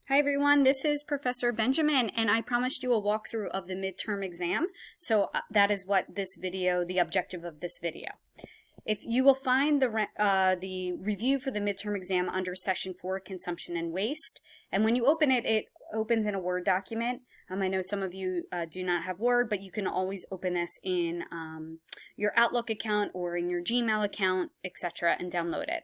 Hi everyone, this is Professor Benjamin, and I promised you a walkthrough of the midterm exam. So that is what the objective of this video. If you will find the review for the midterm exam under Session 4, Consumption and Waste, and when you open it, it opens in a Word document. I know some of you do not have Word, but you can always open this in your Outlook account or in your Gmail account, etc., and download it.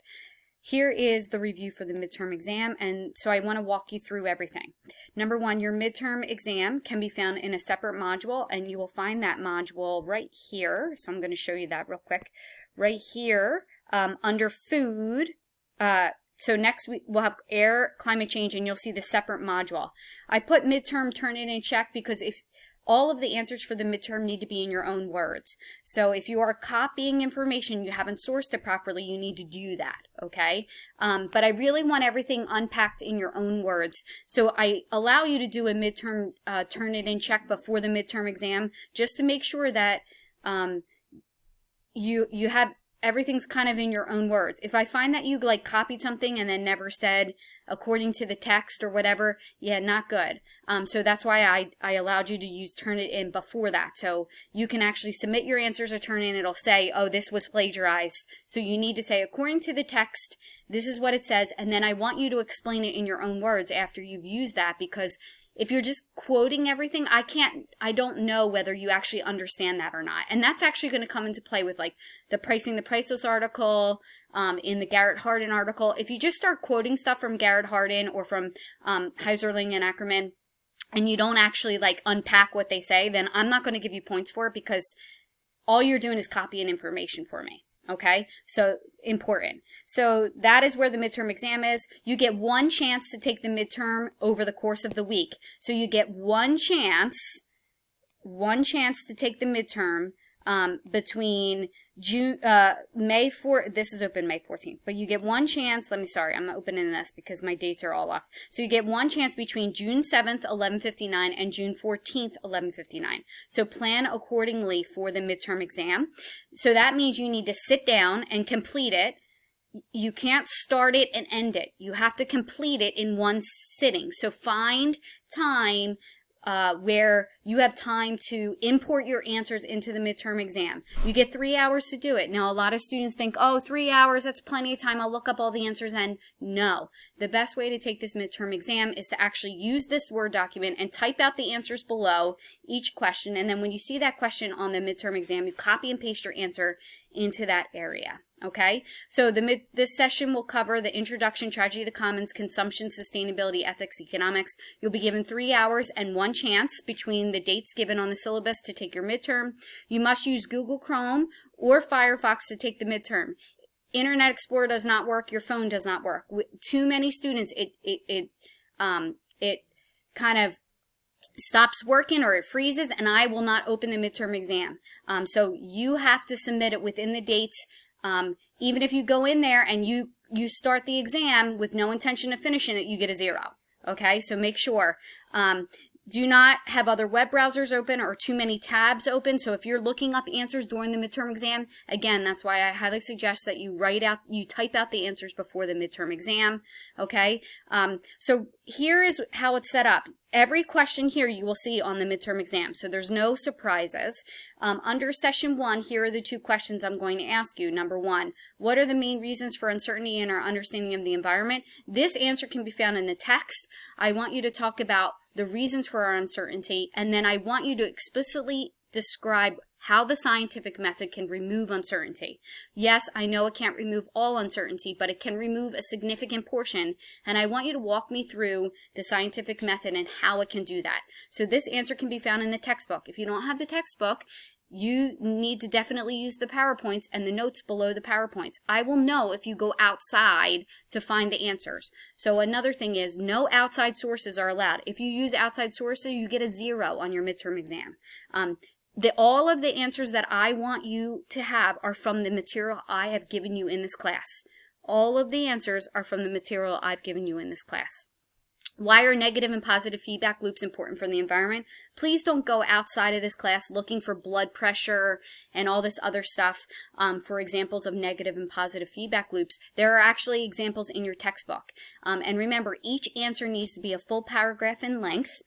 Here is the review for the midterm exam, and so I want to walk you through everything. Number one, your midterm exam can be found in a separate module, and you will find that module right here. So I'm going to show you that real quick. Right here, under food, so next we'll have air, climate change, and you'll see the separate module. I put midterm Turnitin check because if all of the answers for the midterm need to be in your own words. So if you are copying information, you haven't sourced it properly, you need to do that, okay? But I really want everything unpacked in your own words. So I allow you to do a midterm Turnitin check before the midterm exam, just to make sure that you have everything's kind of in your own words. If I find that you like copied something and then never said according to the text or whatever, yeah, not good. So that's why I allowed you to use Turnitin before that. So you can actually submit your answers to Turnitin. It'll say, oh, this was plagiarized. So you need to say, according to the text, this is what it says, and then I want you to explain it in your own words after you've used that, because if you're just quoting everything, I don't know whether you actually understand that or not. And that's actually going to come into play with like the Pricing the Priceless article, in the Garrett Hardin article. If you just start quoting stuff from Garrett Hardin or from Heiserling and Ackerman, and you don't actually like unpack what they say, then I'm not going to give you points for it, because all you're doing is copying information for me. Okay, so important. So that is where the midterm exam is. You get one chance to take the midterm over the course of the week. So you get one chance to take the midterm between May 4th, this is open May 14th, but you get one chance, I'm opening this because my dates are all off. So you get one chance between June 7th, 11:59 and June 14th, 11:59. So plan accordingly for the midterm exam. So that means you need to sit down and complete it. You can't start it and end it. You have to complete it in one sitting. So find time where you have time to import your answers into the midterm exam. You get 3 hours to do it. Now, a lot of students think, oh, 3 hours, that's plenty of time. I'll look up all the answers. And no, the best way to take this midterm exam is to actually use this Word document and type out the answers below each question. And then when you see that question on the midterm exam, you copy and paste your answer into that area. Okay, so this session will cover the introduction, tragedy of the commons, consumption, sustainability, ethics, economics. You'll be given 3 hours and one chance between the dates given on the syllabus to take your midterm. You must use Google Chrome or Firefox to take the midterm. Internet Explorer does not work. Your phone does not work. With too many students, it kind of stops working or it freezes, and I will not open the midterm exam. So you have to submit it within the dates. Even if you go in there and you start the exam with no intention of finishing it, you get a 0. Okay, so make sure. Do not have other web browsers open or too many tabs open. So if you're looking up answers during the midterm exam, again, that's why I highly suggest that you type out the answers before the midterm exam. Okay, so here is how it's set up. Every question here you will see on the midterm exam, so there's no surprises. Under Session 1, here are the 2 questions I'm going to ask you. Number 1, what are the main reasons for uncertainty in our understanding of the environment? This answer can be found in the text. I want you to talk about the reasons for our uncertainty, and then I want you to explicitly describe how the scientific method can remove uncertainty. Yes, I know it can't remove all uncertainty, but it can remove a significant portion, and I want you to walk me through the scientific method and how it can do that. So this answer can be found in the textbook. If you don't have the textbook, you need to definitely use the PowerPoints and the notes below the PowerPoints. I will know if you go outside to find the answers. So another thing is no outside sources are allowed. If you use outside sources, you get a 0 on your midterm exam. All of the answers that I want you to have are from the material I have given you in this class. All of the answers are from the material I've given you in this class. Why are negative and positive feedback loops important for the environment? Please don't go outside of this class looking for blood pressure and all this other stuff for examples of negative and positive feedback loops. There are actually examples in your textbook. And remember, each answer needs to be a full paragraph in length.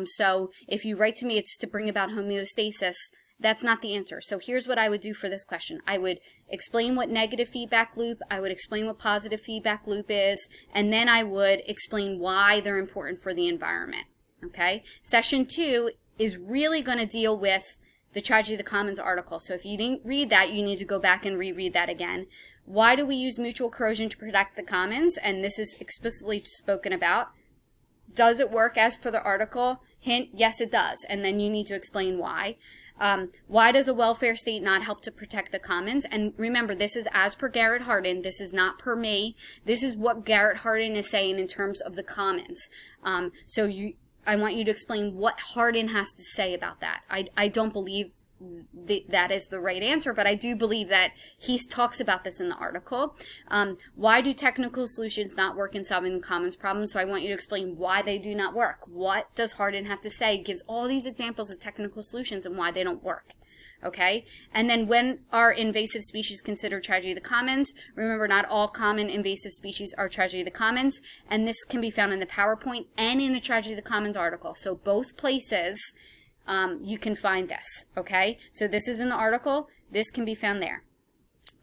So if you write to me, it's to bring about homeostasis. That's not the answer. So here's what I would do for this question. I would explain what negative feedback loop, I would explain what positive feedback loop is, and then I would explain why they're important for the environment. Okay? Session 2 is really going to deal with the Tragedy of the Commons article. So if you didn't read that, you need to go back and reread that again. Why do we use mutual corrosion to protect the commons? And this is explicitly spoken about. Does it work as per the article? Hint, yes it does. And then you need to explain why. Why does a welfare state not help to protect the commons? And remember, this is as per Garrett Hardin. This is not per me. This is what Garrett Hardin is saying in terms of the commons. I want you to explain what Hardin has to say about that. I don't believe that is the right answer, but I do believe that he talks about this in the article. Why do technical solutions not work in solving the commons problem? So I want you to explain why they do not work. What does Hardin have to say? It gives all these examples of technical solutions and why they don't work. Okay? And then when are invasive species considered tragedy of the commons? Remember, not all common invasive species are tragedy of the commons, and this can be found in the PowerPoint and in the Tragedy of the Commons article. So both places you can find this, okay? So this is in the article. This can be found there.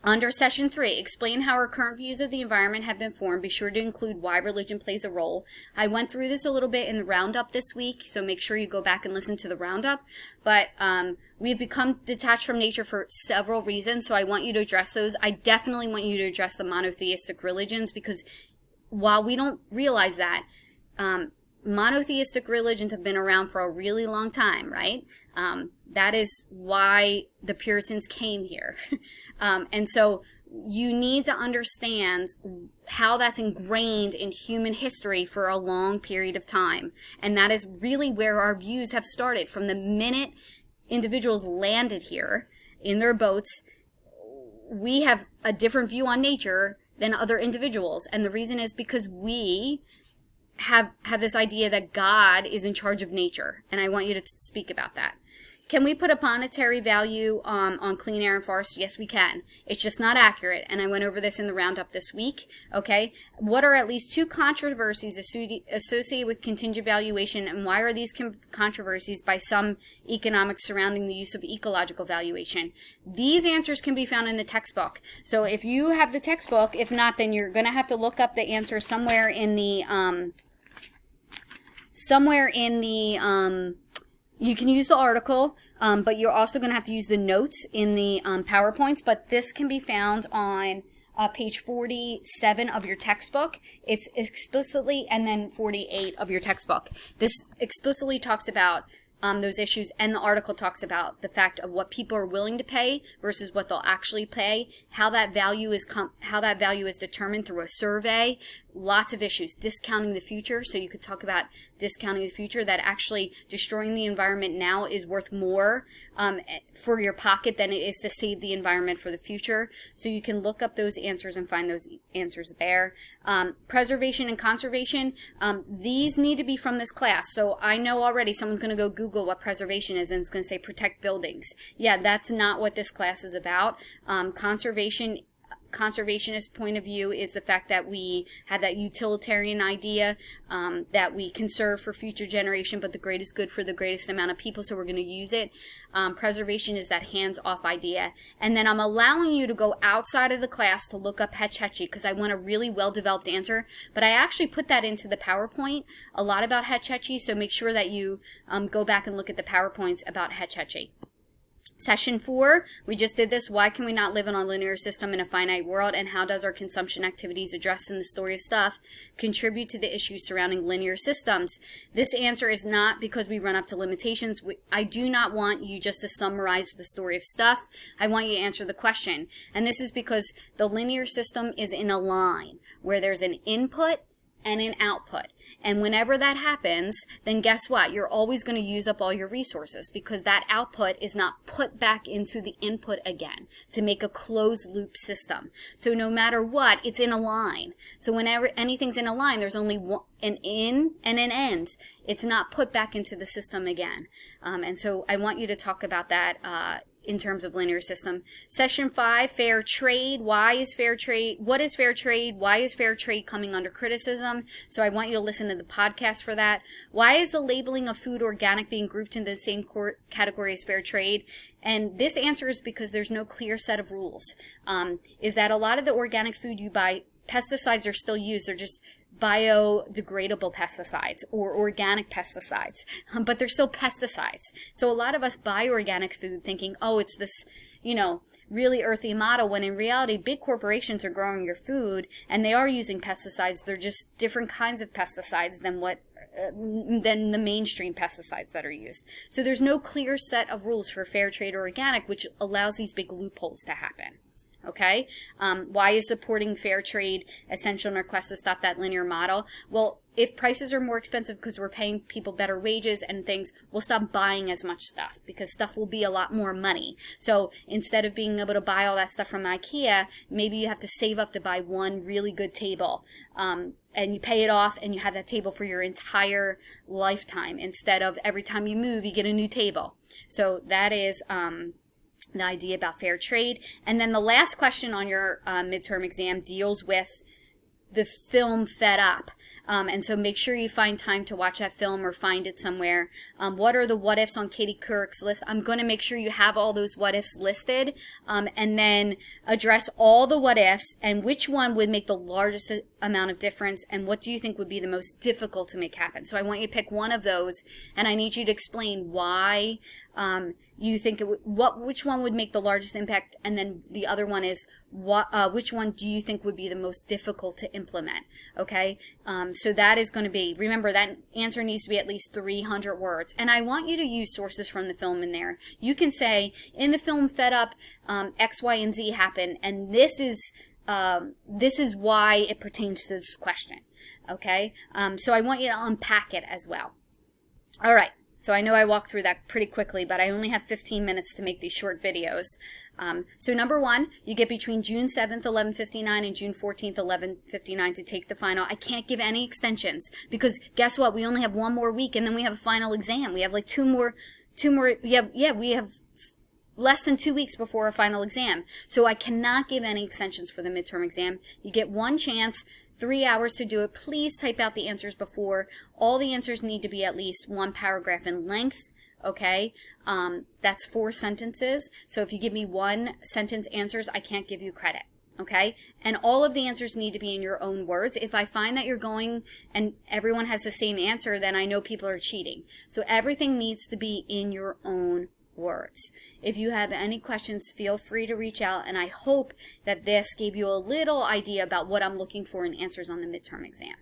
Under Session 3, explain how our current views of the environment have been formed. Be sure to include why religion plays a role. I went through this a little bit in the roundup this week, so make sure you go back and listen to the roundup. But we've become detached from nature for several reasons, so I want you to address those. I definitely want you to address the monotheistic religions, because while we don't realize that, monotheistic religions have been around for a really long time, right? That is why the Puritans came here. And so you need to understand how that's ingrained in human history for a long period of time. And that is really where our views have started. From the minute individuals landed here in their boats, we have a different view on nature than other individuals. And the reason is because we have this idea that God is in charge of nature, and I want you to speak about that. Can we put a monetary value on clean air and forests? Yes, we can. It's just not accurate, and I went over this in the roundup this week. Okay, what are at least 2 controversies associated with contingent valuation, and why are these controversies by some economics surrounding the use of ecological valuation? These answers can be found in the textbook. So if you have the textbook, if not, then you're going to have to look up the answer somewhere in the you can use the article, but you're also going to have to use the notes in the PowerPoints, but this can be found on page 47 of your textbook. It's explicitly, and then 48 of your textbook. This explicitly talks about those issues, and the article talks about the fact of what people are willing to pay versus what they'll actually pay, how that value is determined through a survey. Lots of issues. Discounting the future, so you could talk about discounting the future, that actually destroying the environment now is worth more for your pocket than it is to save the environment for the future. So you can look up those answers and find those answers there. Preservation and conservation, these need to be from this class. So I know already someone's going to go Google what preservation is, and it's going to say protect buildings. Yeah, that's not what this class is about. Conservationist point of view is the fact that we have that utilitarian idea that we conserve for future generation, but the greatest good for the greatest amount of people, so we're going to use it. Preservation is that hands-off idea. And then I'm allowing you to go outside of the class to look up Hetch Hetchy, because I want a really well-developed answer, but I actually put that into the PowerPoint, a lot about Hetch Hetchy, so make sure that you go back and look at the PowerPoints about Hetch Hetchy. Session 4, we just did this. Why can we not live in a linear system in a finite world, and how does our consumption activities addressed in the story of stuff contribute to the issues surrounding linear systems? This answer is not because we run up to limitations. I do not want you just to summarize the story of stuff. I want you to answer the question. And this is because the linear system is in a line where there's an input and an output. And whenever that happens, then guess what? You're always going to use up all your resources because that output is not put back into the input again to make a closed loop system. So no matter what, it's in a line. So whenever anything's in a line, there's only an in and an end. It's not put back into the system again. And so I want you to talk about that in terms of linear system. Session 5, fair trade. Why is fair trade? What is fair trade? Why is fair trade coming under criticism? So I want you to listen to the podcast for that. Why is the labeling of food organic being grouped into the same category as fair trade? And this answer is because there's no clear set of rules. Is that a lot of the organic food you buy, pesticides are still used. They're just biodegradable pesticides or organic pesticides, but they're still pesticides. So a lot of us buy organic food thinking, oh, it's this, you know, really earthy model, when in reality big corporations are growing your food and they are using pesticides. They're just different kinds of pesticides than the mainstream pesticides that are used. So there's no clear set of rules for fair trade or organic, which allows these big loopholes to happen. Okay, why is supporting fair trade essential in our quest to stop that linear model? Well, if prices are more expensive because we're paying people better wages and things, we'll stop buying as much stuff because stuff will be a lot more money. So instead of being able to buy all that stuff from IKEA, maybe you have to save up to buy one really good table. And you pay it off and you have that table for your entire lifetime instead of every time you move, you get a new table. So that is the idea about fair trade. And then the last question on your midterm exam deals with the film Fed Up. And so make sure you find time to watch that film or find it somewhere. What are the what ifs on Katie Couric's list? I'm going to make sure you have all those what ifs listed, and then address all the what ifs and which one would make the largest amount of difference and what do you think would be the most difficult to make happen. So I want you to pick one of those, and I need you to explain why you think it which one would make the largest impact, and then the other one is which one do you think would be the most difficult to implement. Okay, so that is going to be, remember that answer needs to be at least 300 words, and I want you to use sources from the film in there. You can say in the film Fed Up, X, Y, and Z happen, and this is why it pertains to this question. Okay, so I want you to unpack it as well. All right. So I know I walked through that pretty quickly, but I only have 15 minutes to make these short videos. So number one, you get between June 7th, 11:59 and June 14th, 11:59 to take the final. I can't give any extensions because guess what? We only have one more week and then we have a final exam. We have like we have less than 2 weeks before a final exam. So I cannot give any extensions for the midterm exam. You get one chance, 3 hours to do it. Please type out the answers before. All the answers need to be at least one paragraph in length. Okay, that's 4 sentences. So if you give me 1 sentence answers, I can't give you credit. Okay, and all of the answers need to be in your own words. If I find that you're going and everyone has the same answer, then I know people are cheating. So everything needs to be in your own words. If you have any questions, feel free to reach out, and I hope that this gave you a little idea about what I'm looking for in answers on the midterm exam.